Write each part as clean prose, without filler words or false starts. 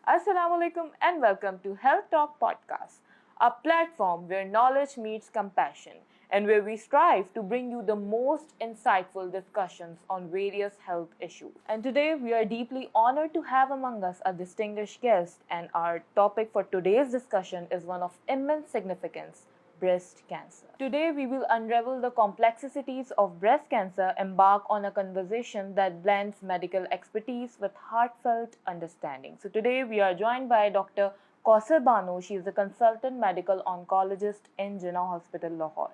Assalamu alaikum and welcome to Health Talk Podcast, a platform where knowledge meets compassion and where we strive to bring you the most insightful discussions on various health issues. And today we are deeply honored to have among us a distinguished guest, and our topic for today's discussion is one of immense significance: breast cancer. Today, we will unravel the complexities of breast cancer, embark on a conversation that blends medical expertise with heartfelt understanding. So, today we are joined by Dr. Kausar Banu. She is a consultant medical oncologist in Jinnah Hospital, Lahore.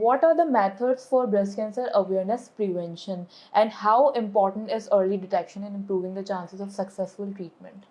what are the methods for breast cancer awareness prevention and how important is early detection in improving the chances of successful treatment?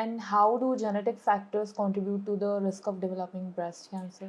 And how do genetic factors contribute to the risk of developing breast cancer?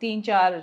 3-4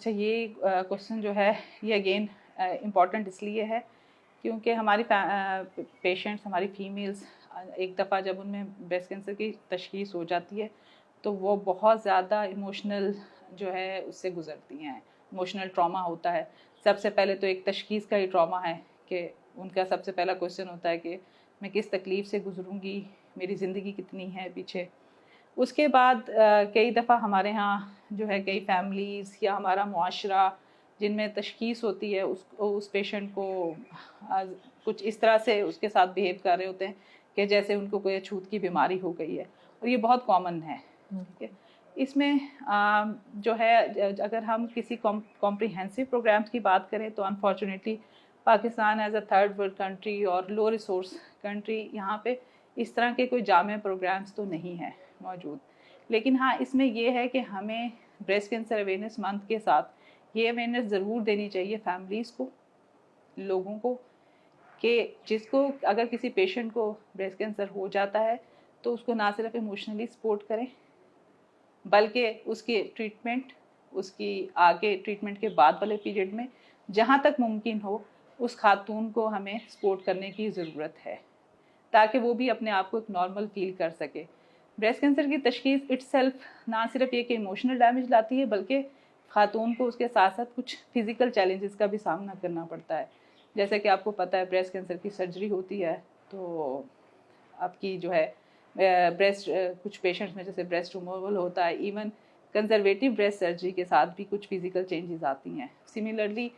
اچھا، یہ question جو ہے یہ again important اس لیے ہے کیونکہ ہماری patients, ہماری فیمیلز، ایک دفعہ جب ان میں بریسٹ کینسر کی تشخیص ہو جاتی ہے تو وہ بہت زیادہ ایموشنل جو ہے اس سے گزرتی ہیں، ایموشنل ٹراما ہوتا ہے. سب سے پہلے تو ایک تشخیص کا ہی ٹراما ہے کہ ان کا سب سے پہلا کویشچن ہوتا ہے کہ میں کس تکلیف سے گزروں گی، میری زندگی کتنی ہے پیچھے. اس کے بعد کئی دفعہ ہمارے ہاں جو ہے کئی فیملیز یا ہمارا معاشرہ جن میں تشخیص ہوتی ہے اس پیشنٹ کو کچھ اس طرح سے اس کے ساتھ بیہیو کر رہے ہوتے ہیں کہ جیسے ان کو کوئی اچھوت کی بیماری ہو گئی ہے، اور یہ بہت کامن ہے. ٹھیک ہے، اس میں جو ہے اگر ہم کسی کمپریہنسو پروگرامس کی بات کریں تو unfortunately Pakistan as a third world country اور لو ریسورس کنٹری، یہاں پہ اس طرح کے کوئی جامع پروگرامس تو نہیں ہیں موجود. لیکن ہاں اس میں یہ ہے کہ ہمیں بریسٹ کینسر اویئرنیس منتھ کے ساتھ یہ اویئرنیس ضرور دینی چاہیے فیملیز کو، لوگوں کو، کہ جس کو اگر کسی پیشنٹ کو بریسٹ کینسر ہو جاتا ہے تو اس کو نہ صرف ایموشنلی سپورٹ کریں بلکہ اس کی ٹریٹمنٹ، اس کی آگے ٹریٹمنٹ کے بعد والے پیریڈ میں جہاں تک ممکن ہو اس خاتون کو ہمیں سپورٹ کرنے کی ضرورت ہے تاکہ وہ بھی اپنے آپ کو ایک نارمل فیل کر سکے. بریسٹ کینسر کی تشخیص اٹ سیلف نہ صرف یہ کہ ایموشنل ڈیمیج لاتی ہے بلکہ خاتون کو اس کے ساتھ ساتھ کچھ فزیکل چیلنجز کا بھی سامنا کرنا پڑتا ہے. جیسے کہ آپ کو پتہ ہے بریسٹ کینسر کی سرجری ہوتی ہے تو آپ کی جو ہے بریسٹ کچھ پیشنٹس میں جیسے بریسٹ ریموول ہوتا ہے، ایون کنزرویٹو بریسٹ سرجری کے ساتھ بھی کچھ فزیکل چینجز آتی ہیں. سملرلی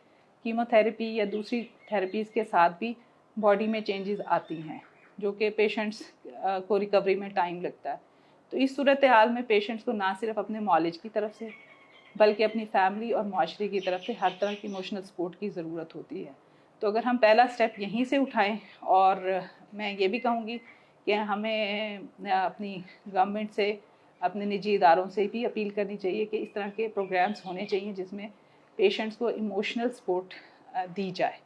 کیمو تھراپی یا دوسری تھراپیز کے ساتھ بھی باڈی میں چینجز آتی ہیں جو کہ پیشنٹس کو ریکوری میں ٹائم لگتا ہے. تو اس صورتحال میں پیشنٹس کو نہ صرف اپنے معالج کی طرف سے بلکہ اپنی فیملی اور معاشرے کی طرف سے ہر طرح کی ایموشنل سپورٹ کی ضرورت ہوتی ہے. تو اگر ہم پہلا سٹیپ یہیں سے اٹھائیں، اور میں یہ بھی کہوں گی کہ ہمیں اپنی گورنمنٹ سے، اپنے نجی اداروں سے بھی اپیل کرنی چاہیے کہ اس طرح کے پروگرامز ہونے چاہیے جس میں پیشنٹس کو ایموشنل سپورٹ دی جائے.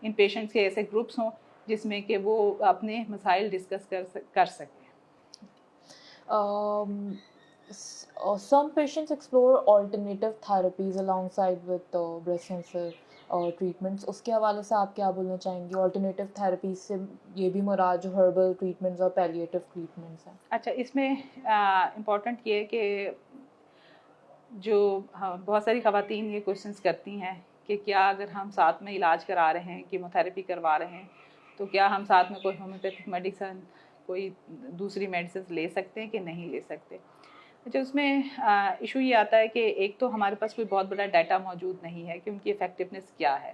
ان پیشنٹس کے ایسے گروپس ہوں جس میں کہ وہ اپنے مسائل ڈسکس کر سکیں. Some patients explore alternative therapies alongside with breast cancer treatments. اس کے حوالے سے آپ کیا بولنا چاہیں گے؟ آلٹرنیٹیو تھراپیز سے یہ بھی مراد جو ہربل ٹریٹمنٹس اور پیلیٹیو ٹریٹمنٹس ہیں. اچھا، اس میں امپورٹنٹ یہ ہے کہ جو بہت ساری خواتین یہ کوشچنس کرتی ہیں کہ کیا اگر ہم ساتھ میں علاج کرا رہے ہیں، کیمو تھراپی کروا رہے ہیں، تو کیا ہم ساتھ میں کوئی ہومیوپیتھک میڈیسن، کوئی دوسری میڈیسنس لے سکتے ہیں کہ نہیں لے سکتے. اچھا، اس میں ایشو یہ آتا ہے کہ ایک تو ہمارے پاس کوئی بہت بڑا ڈیٹا موجود نہیں ہے کہ ان کی افیکٹونیس کیا ہے.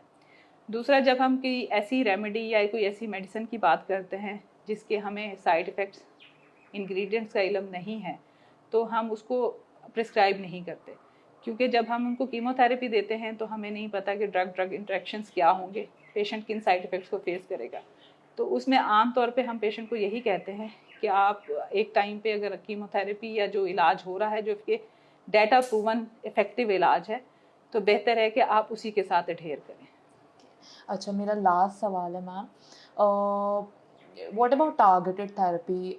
دوسرا، جب ہم کوئی ایسی ریمیڈی یا کوئی ایسی میڈیسن کی بات کرتے ہیں جس کے ہمیں سائیڈ ایفیکٹس، انگریڈینٹس کا علم نہیں ہے تو ہم اس کو پرسکرائب نہیں کرتے، کیونکہ جب ہم ان کو کیمو تھراپی دیتے ہیں تو ہمیں نہیں پتہ کہ ڈرگ انٹریکشنز کیا ہوں گے، پیشنٹ کن سائیڈ ایفیکٹس کو فیس کرے گا. تو اس میں عام طور پہ ہم پیشنٹ کو یہی کہتے ہیں کہ آپ ایک ٹائم پہ اگر کیمو تھراپی یا جو علاج ہو رہا ہے جو کہ ڈیٹا پروون افیکٹو علاج ہے تو بہتر ہے کہ آپ اسی کے ساتھ اڈھیر کریں. اچھا، میرا لاسٹ سوال ہے میم، what about targeted therapy?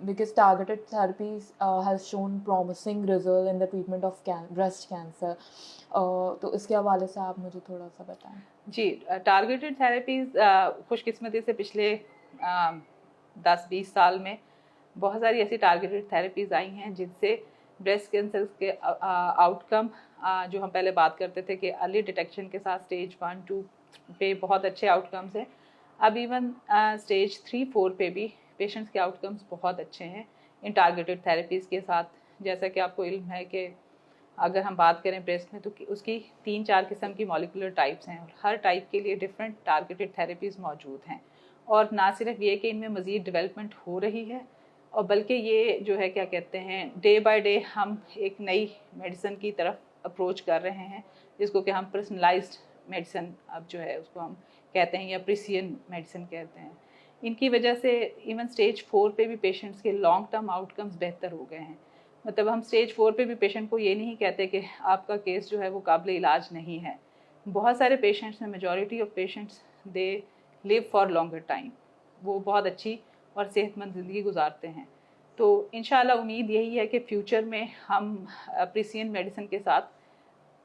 Because targeted therapies has shown promising result in the treatment of breast cancer. تو اس کے حوالے سے آپ مجھے تھوڑا سا بتائیں. جی، ٹارگیٹڈ تھراپیز خوش قسمتی سے پچھلے 10-20 سال میں بہت ساری ایسی ٹارگیٹڈ تھراپیز آئی ہیں جن سے بریسٹ کینسر کے آؤٹ کم جو ہم پہلے بات کرتے تھے کہ ارلی ڈیٹیکشن کے ساتھ اسٹیج 1-2 پہ بہت اچھے آؤٹ کمز ہیں. اب ایون اسٹیج 3-4 پہ بھی پیشنٹس کے آؤٹ کمز بہت اچھے ہیں ان ٹارگیٹڈ تھراپیز کے ساتھ. جیسا کہ آپ کو علم ہے کہ اگر ہم بات کریں بریسٹ میں تو اس کی 3-4 قسم کی مالیکولر ٹائپس ہیں، اور ہر ٹائپ کے لیے ڈفرینٹ ٹارگیٹڈ تھراپیز موجود ہیں. اور نہ صرف یہ کہ ان میں مزید ڈیولپمنٹ ہو رہی ہے، اور بلکہ یہ جو ہے کیا کہتے ہیں ڈے بائی ڈے ہم ایک نئی میڈیسن کی طرف اپروچ کر رہے ہیں جس کو کہ ہم پرسنلائزڈ میڈیسن اب جو ہے اس کو ہم کہتے ہیں یا پریسین میڈیسن کہتے ہیں. ان کی وجہ سے ایون اسٹیج 4 پہ بھی پیشنٹس کے لانگ ٹرم آؤٹ کمز بہتر ہو گئے ہیں. مطلب ہم اسٹیج 4 پہ بھی پیشنٹ کو یہ نہیں کہتے کہ آپ کا کیس جو ہے وہ قابل علاج نہیں ہے. بہت سارے پیشنٹس میں majority of patients they live for longer time, وہ بہت اچھی اور صحت مند زندگی گزارتے ہیں. تو انشاءاللہ امید یہی ہے کہ فیوچر میں ہم پریسین میڈیسن کے ساتھ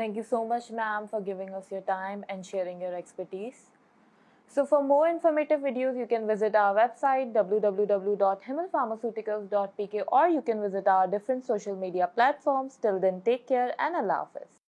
Thank you so much, ma'am, for giving us your time and sharing your expertise. So for more informative videos, you can visit our website www.himalpharmaceuticals.pk, or you can visit our different social media platforms. Till then, take care and Allah Hafiz.